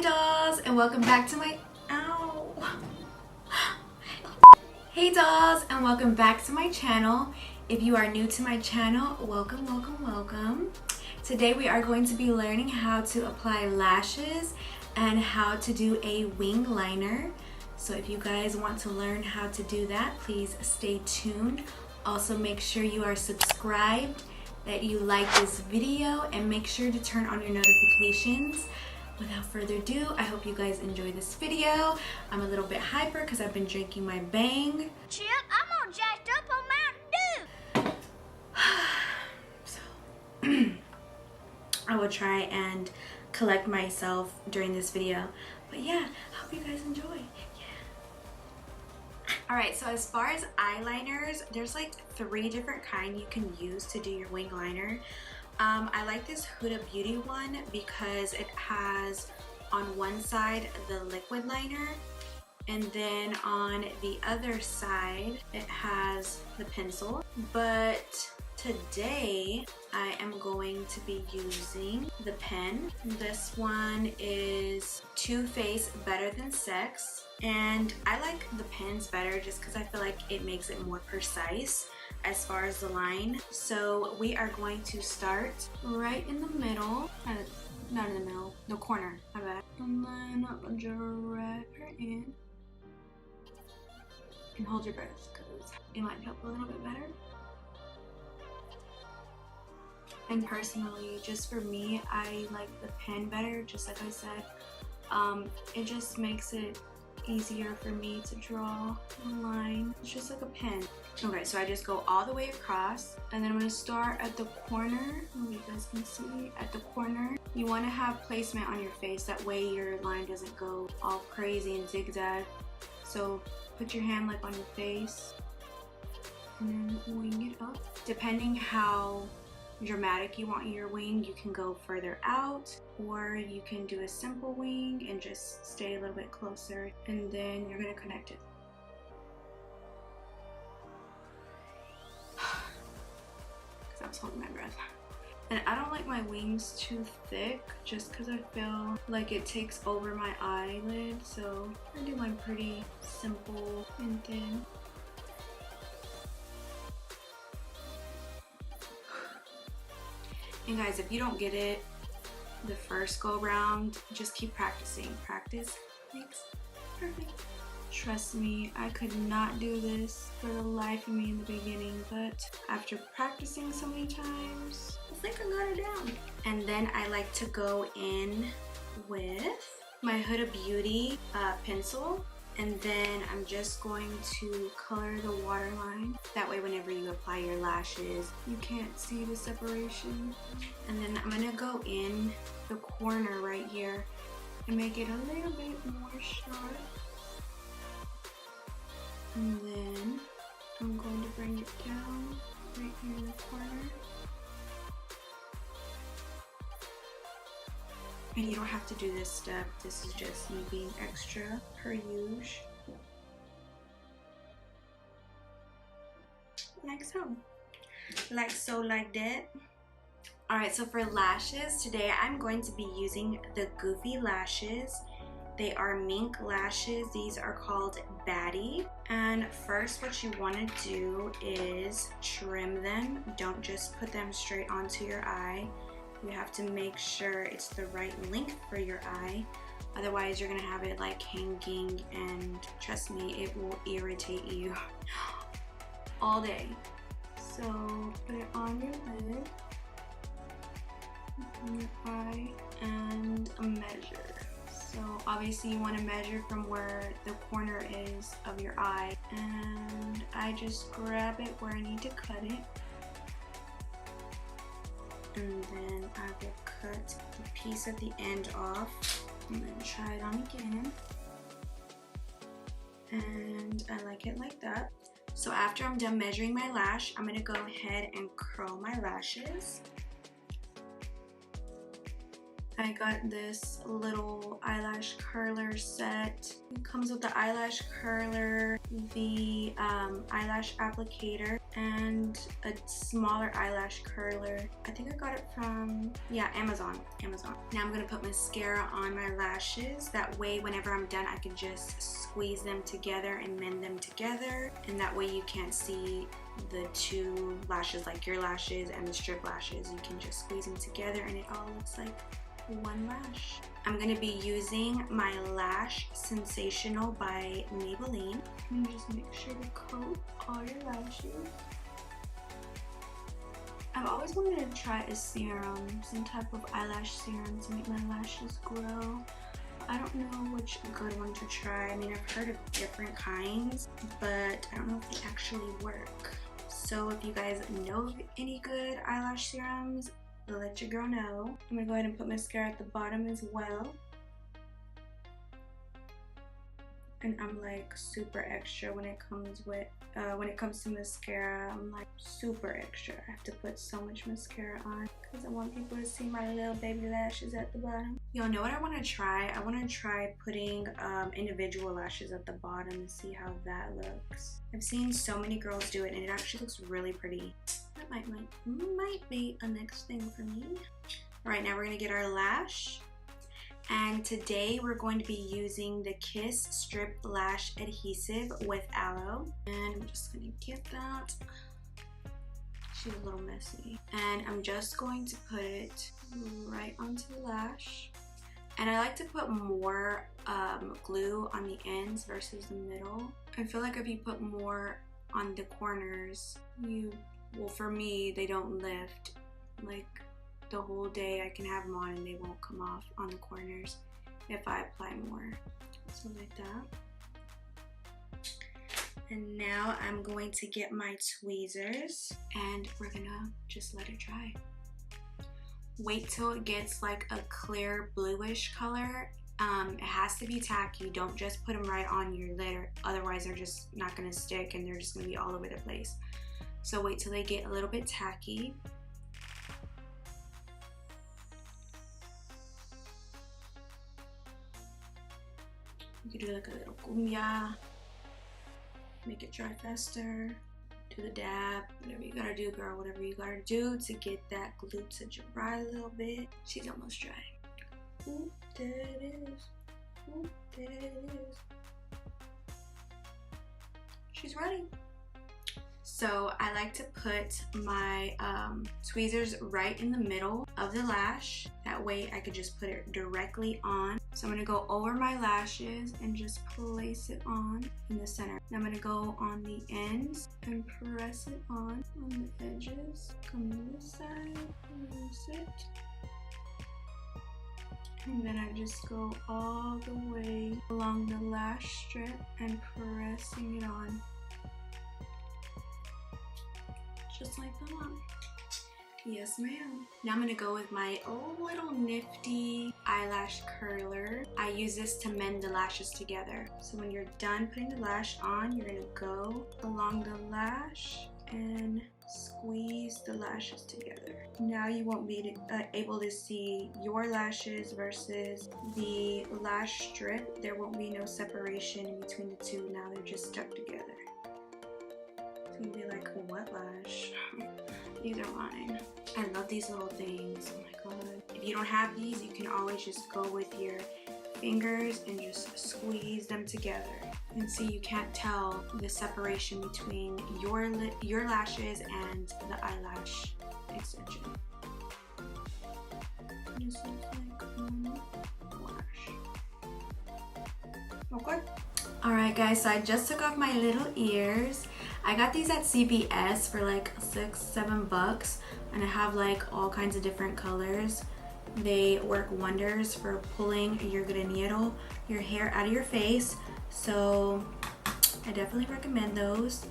dolls, and welcome back to my Hey dolls, and welcome back to my channel. If you are new to my channel, welcome. Today we are going to be learning how to apply lashes and how to do a wing liner. So if you guys want to learn how to do that, please stay tuned. Also make sure you are subscribed, that you like this video, and make sure to turn on your notifications. Without further ado, I hope you guys enjoy this video. I'm a little bit hyper because I've been drinking my Bang. Chip, I'm all jacked up on Mountain Dew. So, I will try and collect myself during this video. But yeah, hope you guys enjoy. Alright, so as far as eyeliners, there's like 3 different kinds you can use to do your wing liner. I like this Huda Beauty one because it has on one side the liquid liner, and then on the other side it has the pencil. But today I am going to be using the pen. This one is Too Faced Better Than Sex, and I like the pens better just because I feel like it makes it more precise as far as the line. So we are going to start right in the middle, not in the middle, the corner, my bad. And then drag her in and hold your breath because it might help a little bit better. And personally, just for me, I like the pen better, just like I said. It just makes it easier for me to draw a line. It's just like a pen. Okay, so I just go all the way across, and then I'm going to start at the corner. Oh, you guys can see at the corner. You want to have placement on your face, that way your line doesn't go all crazy and zigzag. So put your hand like on your face and then wing it up. Depending how dramatic you want your wing, you can go further out, or you can do a simple wing and just stay a little bit closer, and then you're going to connect it. Because I was holding my breath. And I don't like my wings too thick just because I feel like it takes over my eyelid, so I do mine pretty simple and thin. And guys, if you don't get it the first go round, just keep practicing. Practice makes perfect. Trust me, I could not do this for the life of me in the beginning, but after practicing so many times, I think I got it down. And then I like to go in with my Huda Beauty pencil. And then I'm just going to color the waterline. That way whenever you apply your lashes, you can't see the separation. And then I'm gonna go in the corner right here and make it a little bit more sharp. And then I'm going to bring it down right here in the corner. And you don't have to do this step. This is just me being extra per usual. Like so. Like so, like that. Alright, so for lashes, today I'm going to be using the Goofy lashes. They are mink lashes. These are called Baddie. And first what you want to do is trim them. Don't just put them straight onto your eye. You have to make sure it's the right length for your eye. Otherwise, you're gonna have it like hanging, and trust me, it will irritate you all day. So put it on your lid, on your eye, and measure. So obviously you want to measure from where the corner is of your eye, and I just grab it where I need to cut it. And then I will cut the piece at the end off and then try it on again. And I like it like that. So after I'm done measuring my lash, I'm going to go ahead and curl my lashes. I got this little eyelash curler set. It comes with the eyelash curler, the eyelash applicator, and a smaller eyelash curler. I think I got it from, yeah, Amazon. Now I'm gonna put mascara on my lashes. That way whenever I'm done I can just squeeze them together and mend them together, and that way you can't see the two lashes, like your lashes and the strip lashes. You can just squeeze them together and it all looks like one lash. I'm gonna be using my Lash Sensational by Maybelline. And just make sure to coat all your lashes. I've always wanted to try a serum, some type of eyelash serum to make my lashes grow. I don't know which good one to try. I mean, I've heard of different kinds, but I don't know if they actually work. So if you guys know of any good eyelash serums, let your girl know. I'm gonna go ahead and put mascara at the bottom as well. And I'm like super extra when it comes to mascara. I'm like super extra. I have to put so much mascara on because I want people to see my little baby lashes at the bottom. Y'all know what I want to try? I want to try putting individual lashes at the bottom and see how that looks. I've seen so many girls do it and it actually looks really pretty. That might be a next thing for me. All right, now we're gonna get our lash. And today we're going to be using the Kiss Strip Lash Adhesive with Aloe. And I'm just gonna get that. She's a little messy. And I'm just going to put it right onto the lash. And I like to put more glue on the ends versus the middle. I feel like if you put more on the corners, well, for me, they don't lift. Like, the whole day I can have them on and they won't come off on the corners if I apply more. So like that. And now I'm going to get my tweezers and we're gonna just let it dry. Wait till it gets like a clear bluish color. It has to be tacky. Don't just put them right on your lid, otherwise they're just not gonna stick and they're just gonna be all over the place. So wait till they get a little bit tacky. You can do like a little cumbia, make it dry faster, do the dab, whatever you gotta do, girl, whatever you gotta do to get that glue to dry a little bit. She's almost dry. Ooh, there it is. Ooh, there it is. She's ready. So I like to put my tweezers right in the middle of the lash. That way I could just put it directly on. So I'm gonna go over my lashes and just place it on in the center. Now I'm gonna go on the ends and press it on the edges. Come to this side, release it. And then I just go all the way along the lash strip and pressing it on. Just like that. Yes, ma'am. Now I'm gonna go with my little nifty eyelash curler. I use this to mend the lashes together. So when you're done putting the lash on, you're gonna go along the lash and squeeze the lashes together. Now you won't be able to see your lashes versus the lash strip. There won't be no separation in between the two. Now they're just stuck together. So you'll be like, what lash? These are mine. I love these little things. Oh my god. If you don't have these, you can always just go with your fingers and just squeeze them together. And see, you can't tell the separation between your lashes and the eyelash extension. This looks like one lash. Okay. Alright guys, so I just took off my little ears. I got these at CVS for like $6-7 and I have like all kinds of different colors. They work wonders for pulling your granero, your hair out of your face. So I definitely recommend those.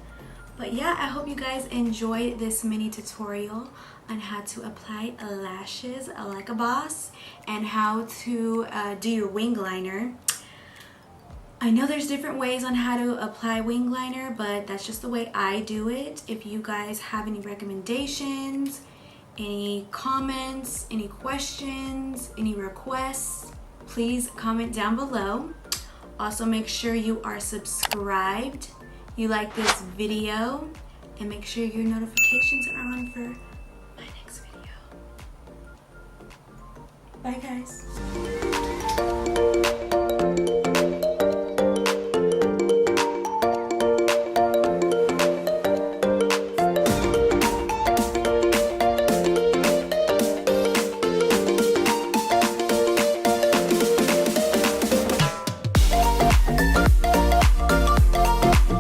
But yeah, I hope you guys enjoyed this mini tutorial on how to apply lashes like a boss and how to do your wing liner. I know there's different ways on how to apply wing liner, but that's just the way I do it. If you guys have any recommendations, Any comments, any questions, any requests, please comment down below. Also, make sure you are subscribed, you like this video, and make sure your notifications are on for my next video. Bye guys.